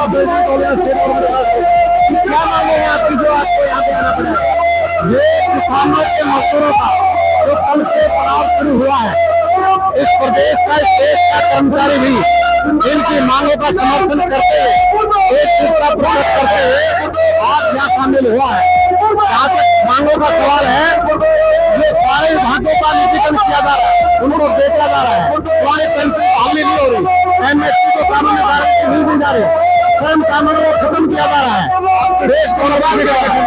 क्या मांगे हैं आपकी जो आपको यहाँ पे आना पड़ा है? ये किसानों के मजदूरों का जो कल से पड़ाव शुरू हुआ है, इस प्रदेश का इस देश का कर्मचारी भी इनकी मांगों का समर्थन करते हुए एक चिंता प्रकट करते हुए आज यहाँ शामिल हुआ है। जहाँ तक मांगों का सवाल है, ये सारे विभागों का निजीकरण किया जा रहा है, उनको बेचा जा रहा है, पुराने पेंशन बहाली नहीं हो रही, एमएसपी को कानूनी कार्रवाई नहीं दी जा रही, श्रम कानूनों को खत्म किया जा रहा है, देश को बर्बाद किया जा रहा है।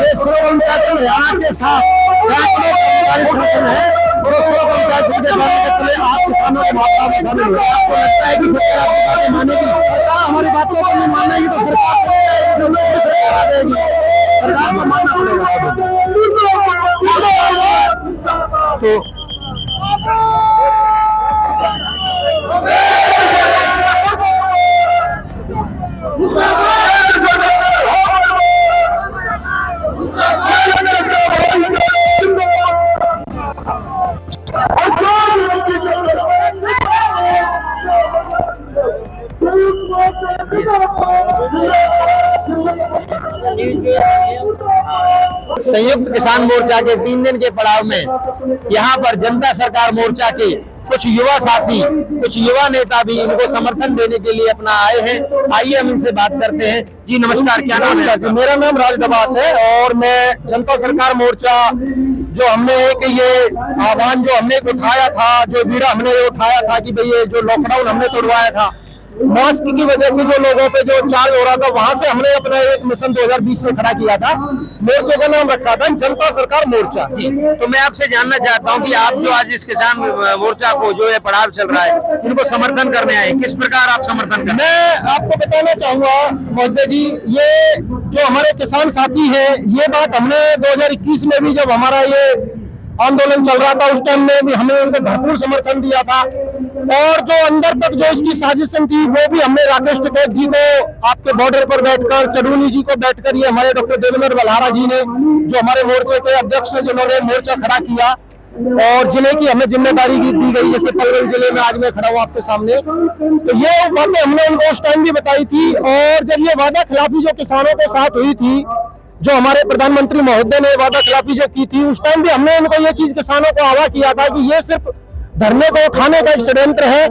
ये श्रम पंचायत हरियाणा के साथ सैकड़ों कर्मचारी संगठन है, और श्रम पंचायत के बारे में आज किसानों के मामला में शामिल हुए। आपको लगता है कि सरकार आपकी बातें मानेगी? सरकार हमारी बातों को नहीं मानेगी तो सरकार आ जाएगी, सरकार को मानना पड़ेगा। तो संयुक्त किसान मोर्चा के 3 दिन के पड़ाव में यहाँ पर जनता सरकार मोर्चा के कुछ युवा साथी, कुछ युवा नेता भी इनको समर्थन देने के लिए अपना आए हैं। आइए हम इनसे बात करते हैं। जी नमस्कार, क्या नाम है? जी मेरा नाम राज दबास है और मैं जनता सरकार मोर्चा जो हमने एक ये आह्वान जो हमने उठाया था, जो बीड़ा हमने उठाया था कि भाई ये जो लॉकडाउन हमने तोड़वाया था मास्क की वजह से जो लोगों पे जो चार्ज हो रहा था, वहां से हमने अपना एक मिशन 2020 से खड़ा किया था। मोर्चे का नाम रखा था जनता सरकार मोर्चा। तो मैं आपसे जानना चाहता हूं कि आप जो आज इस किसान मोर्चा को जो है पड़ाव चल रहा है, इनको समर्थन करने आए, किस प्रकार आप समर्थन करें? मैं आपको बताना चाहूंगा महोदय जी, ये जो हमारे किसान साथी है, ये बात हमने 2021 में भी जब हमारा ये आंदोलन चल रहा था उस टाइम में भी हमने उनको भरपूर समर्थन दिया था, और जो अंदर तक जो इसकी साजिशें थी वो भी हमने राकेश टिकैत जी को आपके बॉर्डर पर बैठकर, चडूनी जी को बैठकर, ये हमारे डॉक्टर देवेंद्र बल्हारा जी ने जो हमारे मोर्चे के अध्यक्ष हैं जिन्होंने मोर्चा खड़ा किया और जिले की हमें जिम्मेदारी दी गई, जैसे पलवल जिले में आज मैं खड़ा हूँ आपके सामने, तो ये बातें हमने उनको उस टाइम भी बताई थी। और जब ये वादा खिलाफी जो किसानों के साथ हुई थी, जो हमारे प्रधानमंत्री महोदय ने वादा खिलाफी जो की थी, उस टाइम भी हमने उनको ये चीज किसानों को आगाह किया था कि ये सिर्फ धरने को उठाने का एक षड्यंत्र है।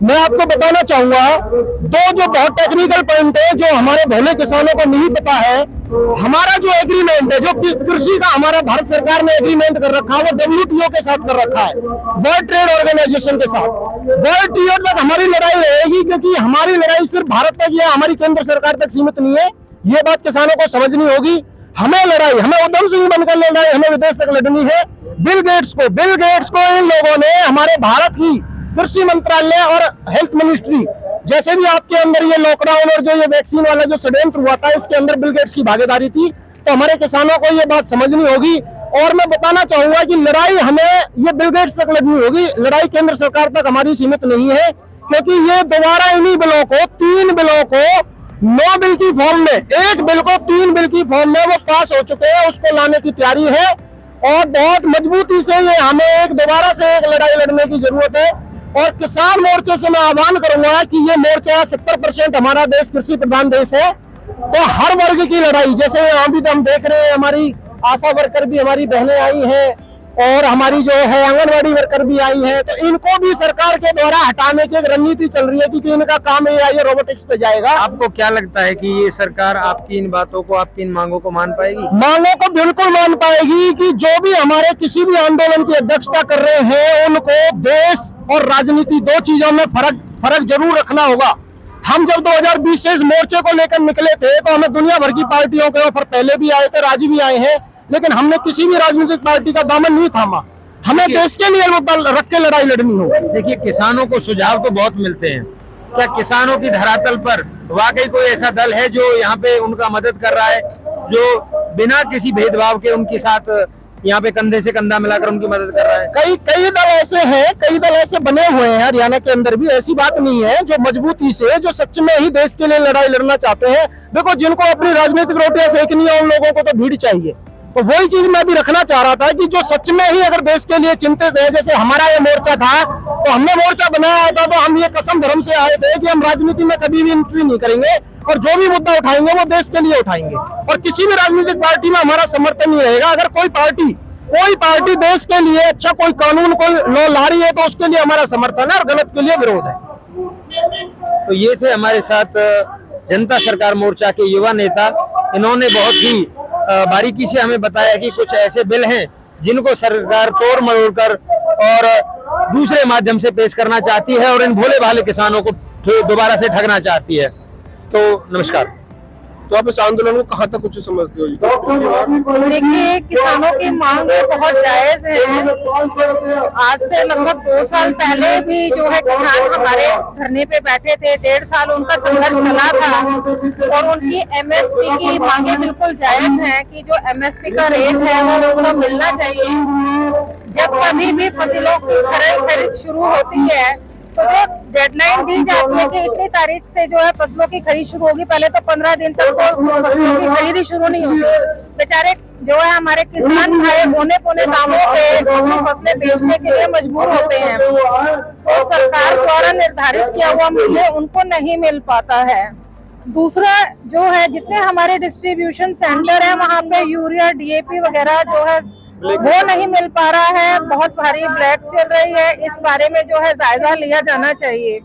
मैं आपको बताना चाहूंगा दो जो बहुत टेक्निकल पॉइंट है जो हमारे भले किसानों को नहीं पता है। हमारा जो एग्रीमेंट है, जो कृषि का हमारा भारत सरकार ने एग्रीमेंट कर रखा है, वो WTO के साथ कर रखा है, वर्ल्ड ट्रेड ऑर्गेनाइजेशन के साथ। वर्ल्ड ट्रेड तक हमारी लड़ाई रहेगी, क्योंकि हमारी लड़ाई सिर्फ भारत तक या हमारी केंद्र सरकार तक सीमित नहीं है। ये बात किसानों को समझनी होगी। हमें लड़ाई, हमें उधम सिंह बनकर लड़ाई, हमें विदेश तक लड़नी है। बिल गेट्स को इन लोगों ने हमारे भारत की कृषि मंत्रालय और हेल्थ मिनिस्ट्री, जैसे भी आपके अंदर ये लॉकडाउन और जो ये वैक्सीन वाला जो षड्यंत्र हुआ था, इसके अंदर बिल गेट्स की भागीदारी थी। तो हमारे किसानों को ये बात समझनी होगी। और मैं बताना चाहूंगा कि लड़ाई हमें ये बिल गेट्स तक लड़नी होगी, लड़ाई केंद्र सरकार तक हमारी सीमित नहीं है, क्योंकि ये दोबारा इन्हीं बिलों को, 3 बिलों को 9 बिल की फॉर्म में, एक बिल को 3 बिल की फॉर्म में वो पास हो चुके हैं, उसको लाने की तैयारी है। और बहुत मजबूती से ये हमें एक दोबारा से एक लड़ाई लड़ने की जरूरत है। और किसान मोर्चे से मैं आह्वान करूंगा कि ये मोर्चा 70% हमारा देश कृषि प्रधान देश है, तो हर वर्ग की लड़ाई, जैसे यहाँ भी हम देख रहे हैं हमारी आशा वर्कर भी हमारी बहनें आई हैं और हमारी जो है आंगनवाड़ी वर्कर भी आई है, तो इनको भी सरकार के द्वारा हटाने की एक रणनीति चल रही है कि इनका काम ये रोबोटिक्स पे जाएगा। आपको क्या लगता है कि ये सरकार आपकी इन बातों को, आपकी इन मांगों को मान पाएगी? मांगों को बिल्कुल मान पाएगी कि जो भी हमारे किसी भी आंदोलन की अध्यक्षता कर रहे हैं, उनको देश और राजनीति, 2 चीजों में फर्क जरूर रखना होगा। हम जब 2020 से इस मोर्चे को लेकर निकले थे, तो हमें दुनिया भर की पार्टियों के ऑफर पहले भी आए थे, राज्य भी आए हैं, लेकिन हमने किसी भी राजनीतिक पार्टी का दामन नहीं थामा। हमें देश के लिए रख के लड़ाई लड़नी हो। देखिए, किसानों को सुझाव तो बहुत मिलते हैं, क्या किसानों की धरातल पर वाकई कोई ऐसा दल है जो यहाँ पे उनका मदद कर रहा है, जो बिना किसी भेदभाव के उनके साथ यहाँ पे कंधे से कंधा मिलाकर उनकी मदद कर रहा है? कई दल ऐसे हैं, कई दल ऐसे बने हुए हैं हरियाणा के अंदर भी, ऐसी बात नहीं है, जो मजबूती से, जो सच में ही देश के लिए लड़ाई लड़ना चाहते हैं। देखो, जिनको अपनी राजनीतिक रोटियां सेकनी है, उन लोगों को तो भीड़ चाहिए, तो वही चीज मैं भी रखना चाह रहा था कि जो सच में ही अगर देश के लिए चिंतित है, जैसे हमारा ये मोर्चा था, तो हमने मोर्चा बनाया था, तो हम ये कसम धर्म से आए थे कि हम राजनीति में कभी भी एंट्री नहीं करेंगे और जो भी मुद्दा उठाएंगे वो देश के लिए उठाएंगे और किसी भी राजनीतिक पार्टी में हमारा समर्थन नहीं रहेगा। अगर कोई पार्टी देश के लिए अच्छा कोई कानून कोई लॉ ला रही है तो उसके लिए हमारा समर्थन है और गलत के लिए विरोध है। तो ये थे हमारे साथ जनता सरकार मोर्चा के युवा नेता। इन्होंने बहुत ही बारीकी से हमें बताया कि कुछ ऐसे बिल हैं जिनको सरकार तोड़ मरोड़ कर और दूसरे माध्यम से पेश करना चाहती है और इन भोले भाले किसानों को दोबारा से ठगना चाहती है। तो नमस्कार। तो आप इस आंदोलन को कहाँ तक कुछ समझते हो? देखिए, किसानों की मांग बहुत जायज है। आज से लगभग 2 साल पहले भी जो है किसान हमारे धरने पे बैठे थे, 1.5 साल उनका संघर्ष चला था और उनकी एमएसपी की मांगे बिल्कुल जायज हैं कि जो एमएसपी का रेट है वो उनको मिलना चाहिए। जब कभी भी फसलों की खरीद शुरू होती है तो जो डेडलाइन दी जाती है कि इतनी तारीख से जो है फसलों की खरीद शुरू होगी, पहले तो 15 दिन तक तो फसलों की खरीदी शुरू नहीं होती। बेचारे जो है हमारे किसान भाई पौने दामों पे अपनी फसलें बेचने के लिए मजबूर होते हैं, तो सरकार द्वारा निर्धारित किया हुआ मूल्य उनको नहीं मिल पाता है। दूसरा जो है, जितने हमारे डिस्ट्रीब्यूशन सेंटर है वहाँ पे यूरिया डीएपी वगैरह जो है वो नहीं मिल पा रहा है, बहुत भारी ब्लैक चल रही है। इस बारे में जो है जायजा लिया जाना चाहिए।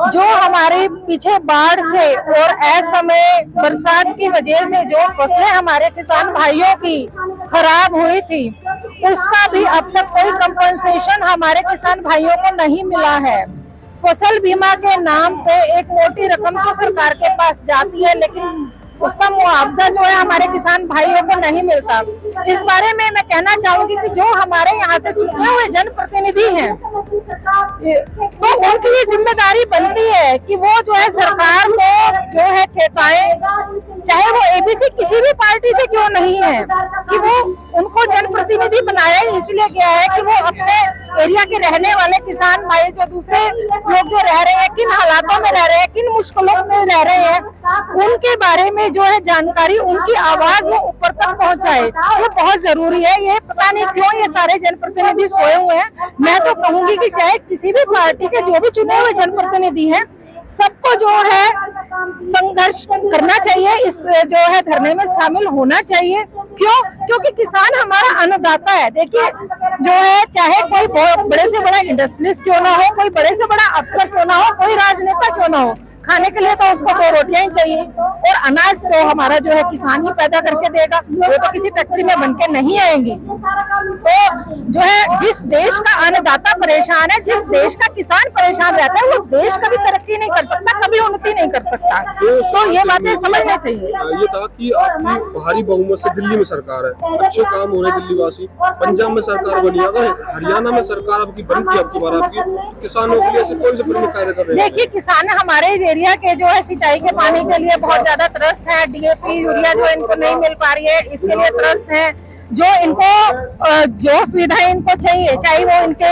जो हमारे पीछे बाढ़ से और असमय बरसात की वजह से जो फसलें हमारे किसान भाइयों की खराब हुई थी, उसका भी अब तक कोई कंपनसेशन हमारे किसान भाइयों को नहीं मिला है। फसल बीमा के नाम पे एक मोटी रकम तो सरकार के पास जाती है, लेकिन उसका मुआवजा जो है हमारे किसान भाइयों को नहीं मिलता। इस बारे में मैं कहना चाहूंगी कि जो हमारे यहाँ से चुने हुए जनप्रतिनिधि हैं, तो उनकी ये जिम्मेदारी बनती है कि वो जो है सरकार को जो है चेताएं, चाहे वो एबीसी किसी भी पार्टी से क्यों नहीं है, कि वो उनको जनप्रतिनिधि बनाया इसलिए गया है कि वो अपने एरिया के रहने वाले किसान भाई जो दूसरे लोग जो रह रहे हैं, किन हालातों में रह रहे हैं, किन मुश्किलों में रह रहे हैं, उनके बारे में जो है जानकारी, उनकी आवाज वो ऊपर तक पहुंचाए। ये बहुत जरूरी है। ये पता नहीं क्यों ये सारे जनप्रतिनिधि सोए हुए हैं। मैं तो कहूंगी कि चाहे किसी भी पार्टी के जो भी चुने हुए जनप्रतिनिधि हैं, सबको जो है संघर्ष करना चाहिए, इस जो है धरने में शामिल होना चाहिए। क्यों? क्योंकि किसान हमारा अन्नदाता है। देखिए, जो है चाहे कोई बड़े से बड़ा इंडस्ट्रियलिस्ट क्यों ना हो, कोई बड़े से बड़ा अफसर क्यों ना हो, कोई राजनेता क्यों ना हो, खाने के लिए तो उसको 2 रोटियां ही चाहिए और अनाज तो हमारा जो है किसान ही पैदा करके देगा, वो तो किसी फैक्ट्री में बनके नहीं आएंगी। तो जो है जिस देश का अन्नदाता परेशान है, जिस देश का किसान परेशान रहता है, वो देश कभी तरक्की नहीं कर सकता, कभी उन्नति नहीं कर सकता। तो ये बातें समझनी चाहिए। ये था कि आपकी भारी बहुमत से दिल्ली में सरकार है, अच्छे काम हो रहे दिल्ली वासी, पंजाब में सरकार बनी, अगर हरियाणा में सरकार आपकी बनती है, आपकी बार आपकी किसानों के लिए ऐसे कौन से प्रमुख कार्य कर रहे हैं? देखिए, किसान हमारे एरिया के जो है सिंचाई के पानी के लिए बहुत ज्यादा त्रस्त है। डीएपी यूरिया जो इनको नहीं मिल पा रही है, इसके लिए त्रस्त है। जो इनको जो सुविधाएं इनको चाहिए, चाहे वो इनके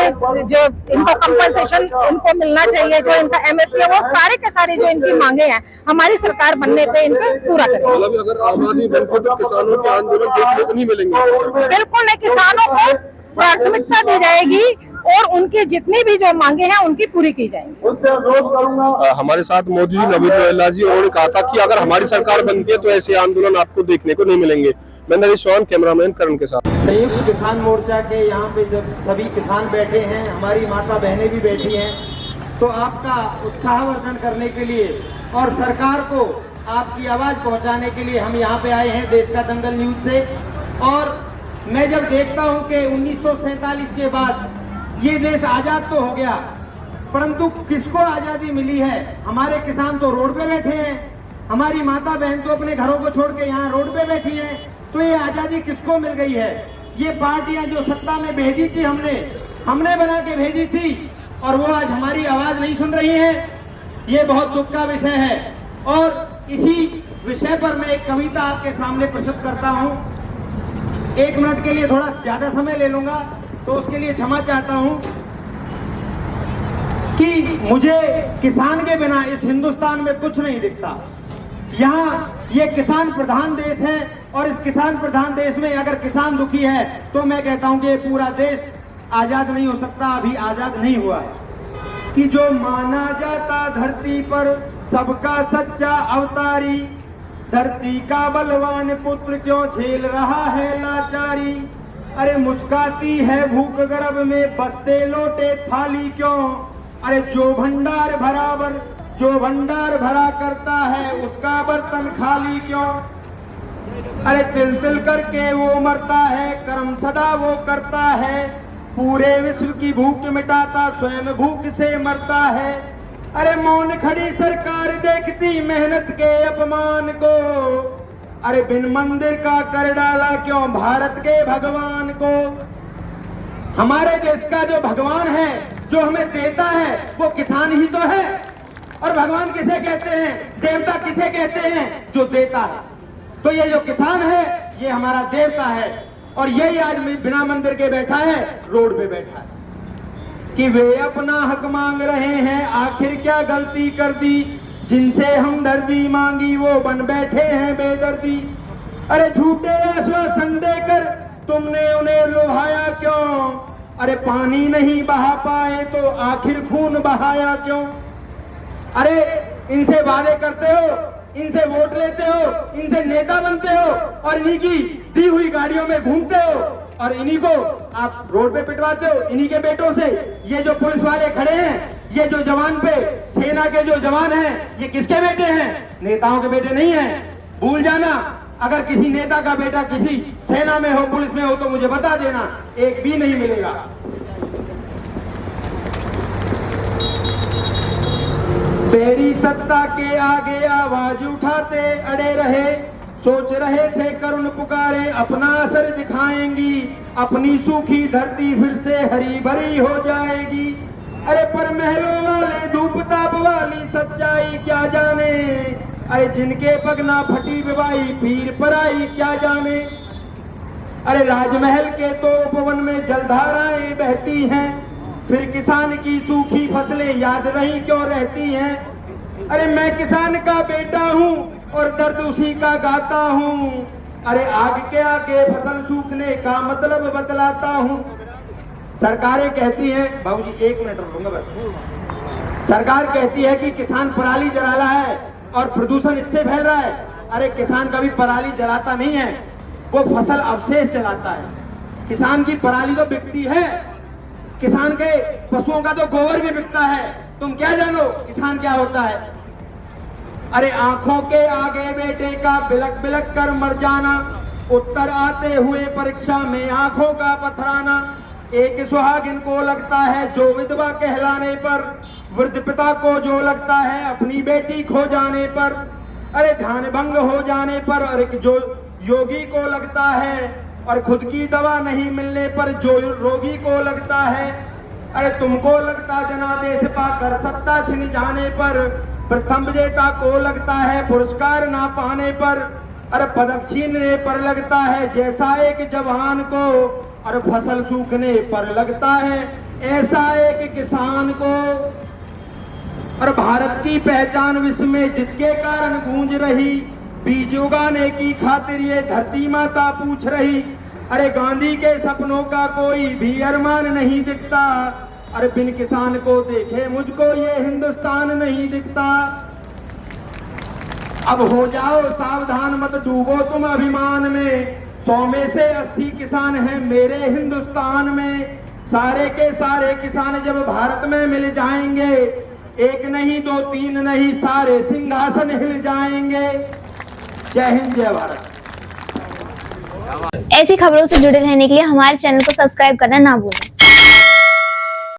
जो इनको कंपनसेशन इनको मिलना चाहिए, जो इनका एमएसपी है, वो सारे के सारे जो इनकी मांगे हैं हमारी सरकार बनने पे इनको पूरा करेगी। मतलब अगर आम आदमी बनते तो किसानों के आंदोलन देखने को नहीं मिलेंगे? बिल्कुल नहीं, किसानों को प्राथमिकता दी जाएगी और उनकी जितनी भी जो मांगे हैं उनकी पूरी की जाएंगी। हमारे साथ मोदी जी, नवीन रोहेला जी, उन्होंने कहा था कि अगर हमारी सरकार बनती है तो ऐसे आंदोलन आपको देखने को नहीं मिलेंगे। मैं नरेश चौहान, कैमरामैन करण के साथ। संयुक्त किसान मोर्चा के यहाँ पे जब सभी किसान बैठे हैं, हमारी माता बहनें भी बैठी हैं, तो आपका उत्साहवर्धन करने के लिए और सरकार को आपकी आवाज पहुंचाने के लिए हम यहाँ पे आए हैं देश का दंगल न्यूज से। और मैं जब देखता हूँ कि 1947 के बाद ये देश आजाद तो हो गया, परंतु किसको आजादी मिली है? हमारे किसान तो रोड पे बैठे हैं, हमारी माता बहन तो अपने घरों को छोड़ के यहाँ रोड पे बैठी हैं। तो ये आजादी किसको मिल गई है? ये पार्टियां जो सत्ता में भेजी थी, हमने बना के भेजी थी, और वो आज हमारी आवाज नहीं सुन रही है। ये बहुत दुख का विषय है। और इसी विषय पर मैं एक कविता आपके सामने प्रस्तुत करता हूँ। 1 मिनट के लिए थोड़ा ज्यादा समय ले लूंगा, तो उसके लिए क्षमा चाहता हूं कि मुझे किसान के बिना इस हिंदुस्तान में कुछ नहीं दिखता। यहाँ ये किसान प्रधान देश है, और इस किसान प्रधान देश में अगर किसान दुखी है तो मैं कहता हूं कि ये पूरा देश आजाद नहीं हो सकता, अभी आजाद नहीं हुआ है। कि जो माना जाता धरती पर सबका सच्चा अवतारी, धरती का बलवान पुत्र क्यों झेल रहा है लाचारी। अरे मुस्काती है भूख गर्भ में बसते लोटे थाली क्यों। अरे जो भंडार भरा करता है उसका बर्तन खाली क्यों। अरे तिल तिल करके वो मरता है, कर्म सदा वो करता है, पूरे विश्व की भूख मिटाता स्वयं भूख से मरता है। अरे मौन खड़ी सरकार देखती मेहनत के अपमान को। अरे बिन मंदिर का कर डाला क्यों भारत के भगवान को। हमारे देश का जो भगवान है, जो हमें देता है, वो किसान ही तो है। और भगवान किसे कहते हैं, देवता किसे कहते हैं, जो देता है। तो ये जो किसान है ये हमारा देवता है, और यही आज बिना मंदिर के बैठा है, रोड पे बैठा है। कि वे अपना हक मांग रहे हैं, आखिर क्या गलती कर दी, जिनसे हमदर्दी मांगी वो बन बैठे हैं बेदर्दी। अरे झूठे आश्वासन देकर तुमने उन्हें लुभाया क्यों। अरे पानी नहीं बहा पाए तो आखिर खून बहाया क्यों। अरे इनसे वादे करते हो, इनसे वोट लेते हो, इनसे नेता बनते हो, और इन्हीं की दी हुई गाड़ियों में घूमते हो, और इन्हीं को आप रोड पे पिटवाते हो, इन्हीं के बेटों से। ये जो पुलिस वाले खड़े हैं, ये जो जवान पे सेना के जो जवान हैं, ये किसके बेटे हैं, नेताओं के बेटे नहीं हैं। भूल जाना, अगर किसी नेता का बेटा किसी सेना में हो, पुलिस में हो, तो मुझे बता देना, एक भी नहीं मिलेगा। तेरी सत्ता के आगे आवाज उठाते अड़े रहे, सोच रहे थे करुण पुकारे अपना असर दिखाएंगी, अपनी सूखी धरती फिर से हरी भरी हो जाएगी। अरे पर महलों वाले धूप ताप वाली सच्चाई क्या जाने। अरे जिनके पगना फटी बिवाई पीर पराई क्या जाने। अरे राजमहल के तो उपवन में जलधाराएं बहती हैं, फिर किसान की सूखी फसलें याद रही क्यों रहती हैं। अरे मैं किसान का बेटा हूँ और दर्द उसी का गाता हूँ। अरे आग के आगे फसल सूखने का मतलब बतलाता हूँ। सरकारें कहती हैं, बाबूजी 1 मिनट रुकूंगा बस। सरकार कहती है कि किसान पराली जला रहा है और प्रदूषण इससे फैल रहा है। अरे किसान कभी पराली जलाता नहीं है, वो फसल अवशेष जलाता है। किसान की पराली तो बिकती है, किसान के पशुओं का तो गोबर भी बिकता है। तुम क्या जानो किसान क्या होता है। अरे आंखों के आगे बेटे का बिलक बिलक कर मर जाना, उत्तर आते हुए परीक्षा में आंखों का पथराना। एक सुहागिन को लगता है जो विधवा कहलाने पर, वृद्ध पिता को जो लगता है अपनी बेटी खो जाने पर। अरे ध्यान भंग हो जाने पर, और जो योगी को लगता है, और खुद की दवा नहीं मिलने पर जो रोगी को लगता है। अरे तुमको लगता जनादेश पाकर सत्ता छिन जाने पर, प्रथम विजेता को लगता है पुरस्कार ना पाने पर। अरे पदक छीनने पर लगता है जैसा एक जवान को, और फसल सूखने पर लगता है ऐसा एक किसान को। और भारत की पहचान विश्व में जिसके कारण गूंज रही, बीज उगाने की खातिर ये धरती माता पूछ रही। अरे गांधी के सपनों का कोई भी अरमान नहीं दिखता, अरे बिन किसान को देखे मुझको ये हिंदुस्तान नहीं दिखता। अब हो जाओ सावधान मत डूबो तुम अभिमान में, 100 में से 80 किसान हैं मेरे हिंदुस्तान में। सारे के सारे किसान जब भारत में मिल जाएंगे, एक नहीं 2 3 नहीं सारे सिंहासन हिल जाएंगे। जय हिंद जय भारत। ऐसी खबरों से जुड़े रहने के लिए हमारे चैनल को सब्सक्राइब करना ना भूलें।